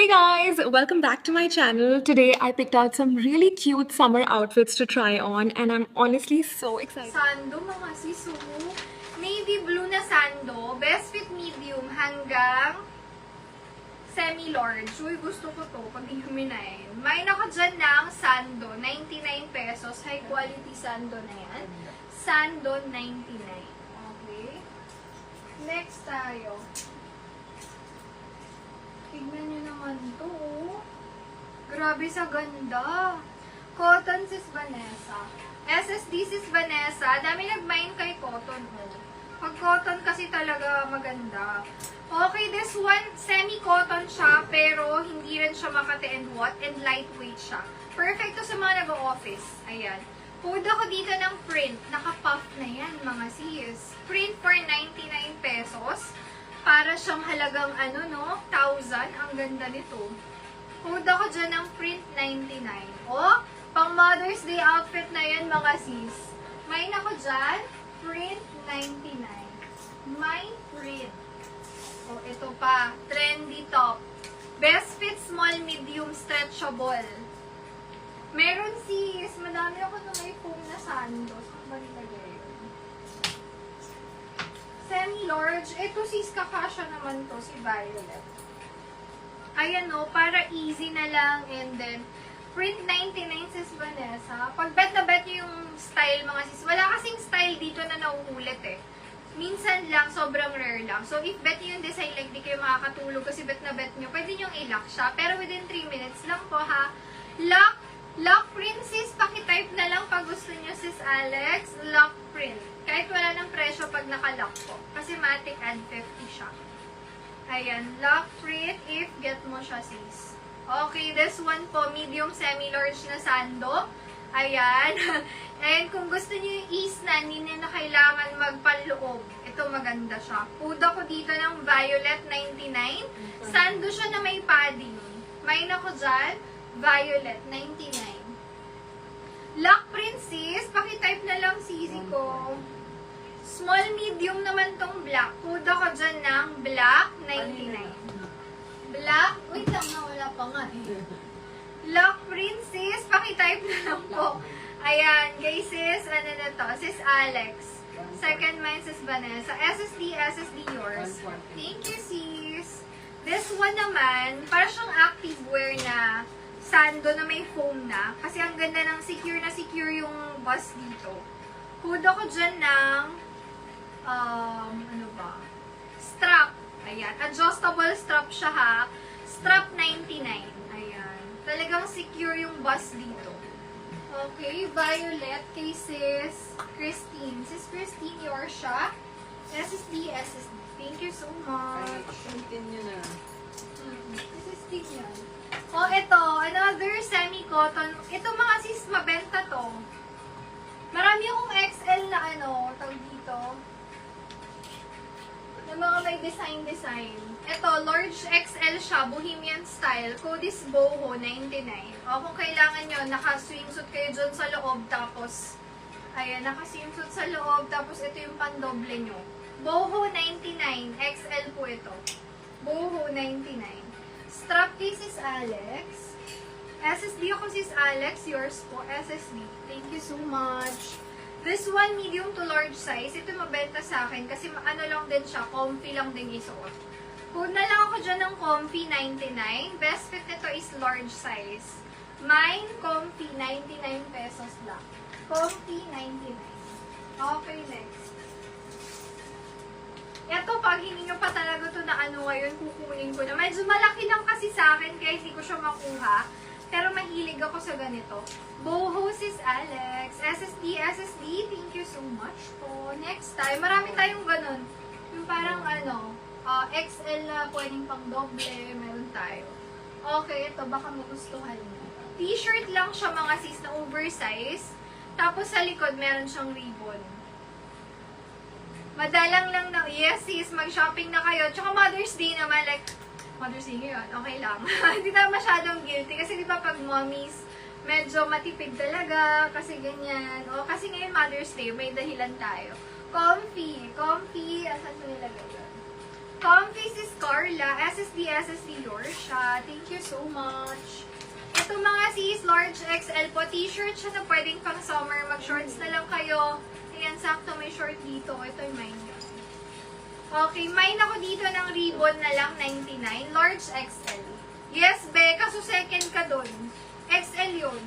Hey guys, welcome back to my channel. Today I picked out some really cute summer outfits to try on and I'm honestly so excited. Sando mga sisu. Navy blue na sando. Best fit medium hanggang semi-large. Uy, gusto ko to pag huminain. May ako dyan ng sando. 99 pesos. High quality sando na yan. Sando 99. Okay. Next tayo. Tignan nyo naman to. Grabe sa ganda. Cotton sis Vanessa. SSD sis Vanessa. Dami nag-mine kay cotton. Pag cotton kasi talaga maganda. Okay, this one, semi-cotton siya, pero hindi rin siya makate and what, and lightweight siya. Perfect to sa mga nag-office. Ayan. Pull ako dito ng print. Naka-puff na yan, mga sis. Print for 99 pesos. Para siyang halagang 1,000. Ang ganda nito. Pull ako dyan ng print 99. O, pang Mother's Day outfit na yan, mga sis. May ako dyan, print 99. May print. O, ito pa. Trendy top. Best fit small, medium, stretchable. Meron sis. Madami ako na may foam na sando. Saan ba nilagay yun? Semi-large. Ito sis, kakasya naman to. Si Violet. Ayan o. Para easy na lang. And then, print 99 sis Vanessa. Pag bet na bet nyo yung style mga sis. Wala kasing style dito na nauulit eh. Minsan lang, sobrang rare lang. So, if bet nyo yung design, like, di kayo makakatulog kasi bet na bet nyo, pwede nyo i-lock siya. Pero within 3 minutes lang po, ha. Lock print, sis. Pakitype na lang pag gusto nyo, sis Alex. Lock print. Kahit wala ng presyo pag naka-lock po. Kasi matic add 50 siya. Ayan. Lock print if get mo siya, sis. Okay, this one po, medium semi-large na sando. Ayan. And kung gusto niyo yung ease na, hindi na kailangan magpanloob. Ito maganda siya. Puda ko dito ng Violet 99. Sando siya na may padding. May na ko dyan, Violet 99. Lock print sis, pakitype na lang sisi ko. Small medium naman tong black. Puda ko dyan ng black 99. Black, wait lang, wala pa nga eh. Lock print sis, pakitype na lang po. Ayan, guys sis, ano na to? Sis Alex. Second mine, sis Vanessa. SSD yours. Thank you, sis. This one naman, para siyang active wear na sando na may foam na. Kasi ang ganda ng secure na secure yung bus dito. Hood ako dyan ng, ano ba? Strap. Ayan, adjustable strap siya ha. Strap 99. Ayan. Talagang secure yung bus dito. Okay, Violet kay sis Christine. Sis Christine, yours siya. SSD. Thank you so much. Continue na. SSD yan. Oh, ito. Another semi-cotton. Ito mga sis, mabenta to. Marami akong XL na ano, tawag dito. Na mga may design. Ito, large XL siya, Bohemian style. Code is BOHO 99. O, kung kailangan nyo, naka-swimsuit kayo dyan sa loob, tapos, ayan, naka-swimsuit sa loob, tapos ito yung pandoble nyo. BOHO 99. XL po ito. BOHO 99. Strap case is Alex. SSD ako sis Alex. Yours po, SSD. Thank you so much. This one, medium to large size. Ito mabenta sa akin kasi ano lang din siya, comfy lang din isuot. Kung na lang ako dyan ng comfy 99. Best fit nito is large size. Mine, comfy 99 pesos lang. Comfy 99. Okay, next. Ito, pag hindi nyo pa talaga to na ano ngayon, kukunin ko na. Medyo malaki lang kasi sa akin kaya hindi ko siya makuha. Pero mahilig ako sa ganito. BOHO sis Alex. SSD. Thank you so much po. Next time, marami tayong ganun. Yung parang ano, XL na pwedeng pang doble. Meron tayo. Okay, ito baka magustuhan mo. T-shirt lang siya mga sis na oversize. Tapos sa likod, meron siyang ribbon. Madalang lang na, yes sis, mag-shopping na kayo. Tsaka Mother's Day naman, like, Mother's Day ngayon, okay lang. Hindi tayo masyadong guilty. Kasi di ba pag mommies, medyo matipid talaga. Kasi ganyan. O, kasi ngayon Mother's Day, may dahilan tayo. Comfy. Asan ko nilagay yun? Comfy sis Carla, SSD yours siya. Thank you so much. Ito mga sis, large XL po. T-shirt siya na pwedeng pang summer. Mag-shorts na lang kayo. Ayan, sakto may short dito. Ito yung mine niya. Okay, mine ako dito ng ribbon na lang, 99. Large XL. Yes, be. Kaso second ka dun. XL yun.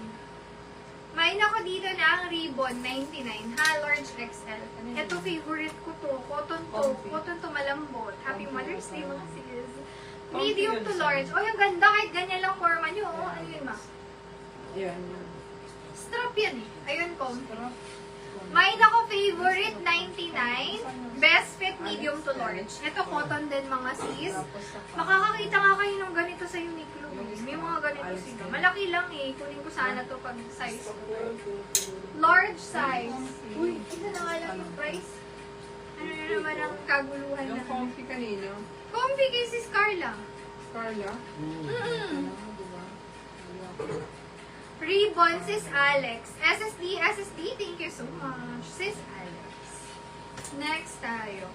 Mine ako dito na ang ribbon, 99. Ha, large XL. Ito, favorite ko to. Cotton to. Cotton to malambot. Happy Mother's Day, mga sis. Medium to large. Oh, yung ganda. Kahit ganyan lang forma nyo. Oh, ano yun, ma? Yan. Strap yan eh. Ayun, comfy. Mine ako favorite, 99. Best fit, medium to large. Ito, cotton din, mga sis. Makakakita nga kayo ng ganito sa Uniqlo. May mga ganito sila. Malaki lang eh. Kunin ko sana to pag size. Large size. Uy, ito na nga lang yung price. Ano na naman ang kaguluhan na. Yung comfy kanina. Comfy kay sis Carla. Carla. Mm-mm. Diba? Ribbon, sis Alex. SSD, thank you so much. Sis Alex. Next tayo.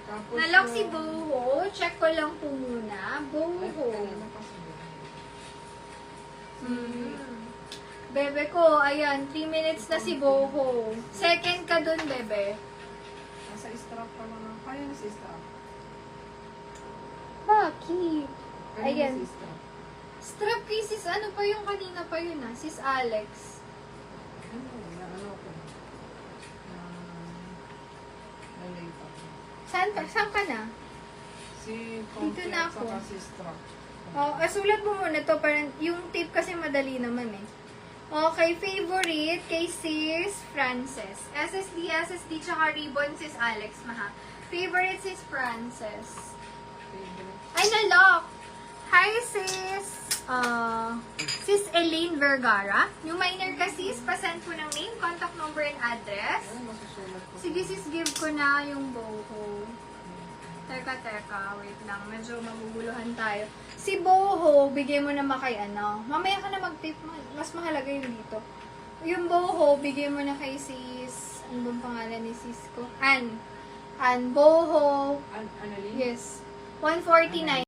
Tapos Nalok si yung- Boho. Check ko lang po muna. Ay, Boho. kanina pa siya. Bebe ko, ayan, 3 minutes na si Boho. Second ka dun, bebe. Nasa strap pa lang. Kaya na si strap. Bakit? Kaya Ayan. na si strap. Strap kay sis, ano pa yung kanina pa yun ah? Sis Alex. Ano ko. Nalay pa. Saan ka na? Si Dito comfy na at ako. saka si strap. Oh, sulat mo muna to. Parang, yung tape kasi madali naman eh. Okay, favorite kay sis Frances. SSD, tsaka ribbon sis Alex, maha. Favorite sis Frances. Favorite. Ay, nalock! Hi, sis! Sis Elaine Vergara. Yung minor ka, sis, pasend ko ng name, contact number, and address. Ano masusulat ko? Sige, sis, give ko na yung Boho. Teka, wait lang. Medyo maguguluhan tayo. Si Boho, bigay mo naman kay ano. Mamaya ka na mag-tip. Mas mahalaga yung dito. Yung Boho, bigay mo na kay sis. Ano bang pangalan ni sis ko? Ann. Boho. Annalyn? Yes. 149.